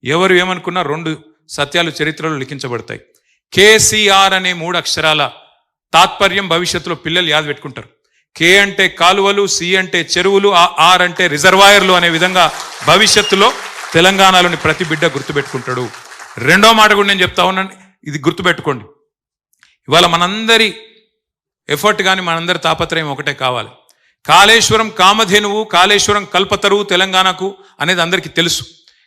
ఎవరు ఏమనుకున్నా 2 సత్యాలు చరిత్రలో లిఖించబడతాయి. కేసీఆర్ అనే 3 అక్షరాల తాత్పర్యం భవిష్యత్తులో పిల్లలు యాద పెట్టుకుంటారు. కే అంటే కాలువలు, సి అంటే చెరువులు, ఆర్ అంటే రిజర్వాయర్లు అనే విధంగా భవిష్యత్తులో తెలంగాణలోని ప్రతి బిడ్డ గుర్తుపెట్టుకుంటాడు. రెండో మాట కూడా నేను చెప్తా ఉన్నాను, ఇది గుర్తుపెట్టుకోండి. ఇవాళ మనందరి ఎఫర్ట్ కానీ మనందరి తాపత్రయం ఒకటే కావాలి. కాళేశ్వరం కామధేనువు, కాళేశ్వరం కల్పతరువు తెలంగాణకు అనేది అందరికీ తెలుసు.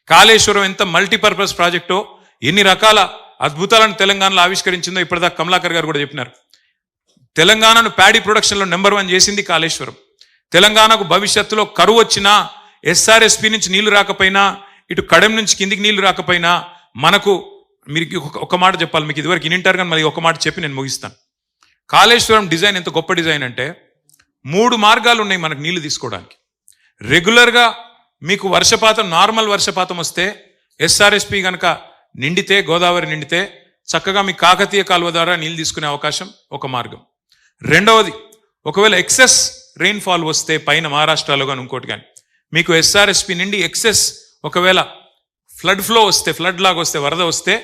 కాళేశ్వరం ఎంత మల్టీపర్పస్ ప్రాజెక్టో, ఎన్ని రకాల అద్భుతాలను తెలంగాణలో ఆవిష్కరించిందో ఇప్పటిదాకా కమలాకర్ గారు కూడా చెప్పినారు. తెలంగాణను ప్యాడీ ప్రొడక్షన్లో నెంబర్ 1 చేసింది కాళేశ్వరం. తెలంగాణకు భవిష్యత్తులో కరువు వచ్చినా, ఎస్ఆర్ఎస్పి నుంచి నీళ్లు రాకపోయినా, ఇటు కడెం నుంచి కిందికి నీళ్లు రాకపోయినా మనకు, మీరు ఒక మాట చెప్పాలి, మీకు ఇదివరకు ఇనింటారు కానీ మళ్ళీ ఒక మాట చెప్పి నేను ముగిస్తాను. కాళేశ్వరం డిజైన్ ఎంత గొప్ప డిజైన్ అంటే 3 మార్గాలు ఉన్నాయి మనకు నీళ్లు తీసుకోవడానికి. రెగ్యులర్గా మీకు వర్షపాతం, నార్మల్ వర్షపాతం వస్తే ఎస్ఆర్ఎస్పి కనుక నిండితే, గోదావరి నిండితే చక్కగా మీ కాకతీయ కాలువ ద్వారా నీళ్ళు తీసుకునే అవకాశం ఒక మార్గం. రెండవది, ఒకవేళ ఎక్సెస్ రెయిన్ఫాల్ వస్తే పైన మహారాష్ట్రలో కానీ ఇంకోటి కానీ మీకు ఎస్ఆర్ఎస్పి నిండి ఎక్సెస్ ఒకవేళ ఫ్లడ్ ఫ్లో వస్తే, ఫ్లడ్ లాగా వస్తే, వరద వస్తే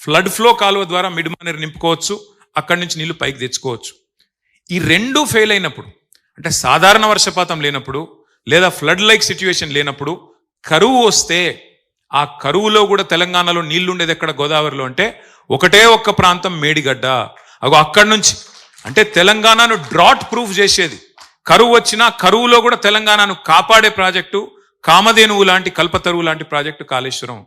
ఫ్లడ్ ఫ్లో కాలువ ద్వారా మిడ్మానేరు నింపుకోవచ్చు, అక్కడి నుంచి నీళ్లు పైకి తెచ్చుకోవచ్చు. ఈ 2 ఫెయిల్ అయినప్పుడు, అంటే సాధారణ వర్షపాతం లేనప్పుడు లేదా ఫ్లడ్ లైక్ సిచ్యువేషన్ లేనప్పుడు కరువు వస్తే, ఆ కరువులో కూడా తెలంగాణలో నీళ్లు ఉండేది ఎక్కడ, గోదావరిలో. అంటే ఒకటే ఒక్క ప్రాంతం మేడిగడ్డ. అక్కడి నుంచి అంటే తెలంగాణను డ్రాట్ ప్రూఫ్ చేసేది, కరువు వచ్చినా కరువులో కూడా తెలంగాణను కాపాడే ప్రాజెక్టు, కామధేనువు లాంటి, కల్పతరువు లాంటి ప్రాజెక్టు కాళేశ్వరం.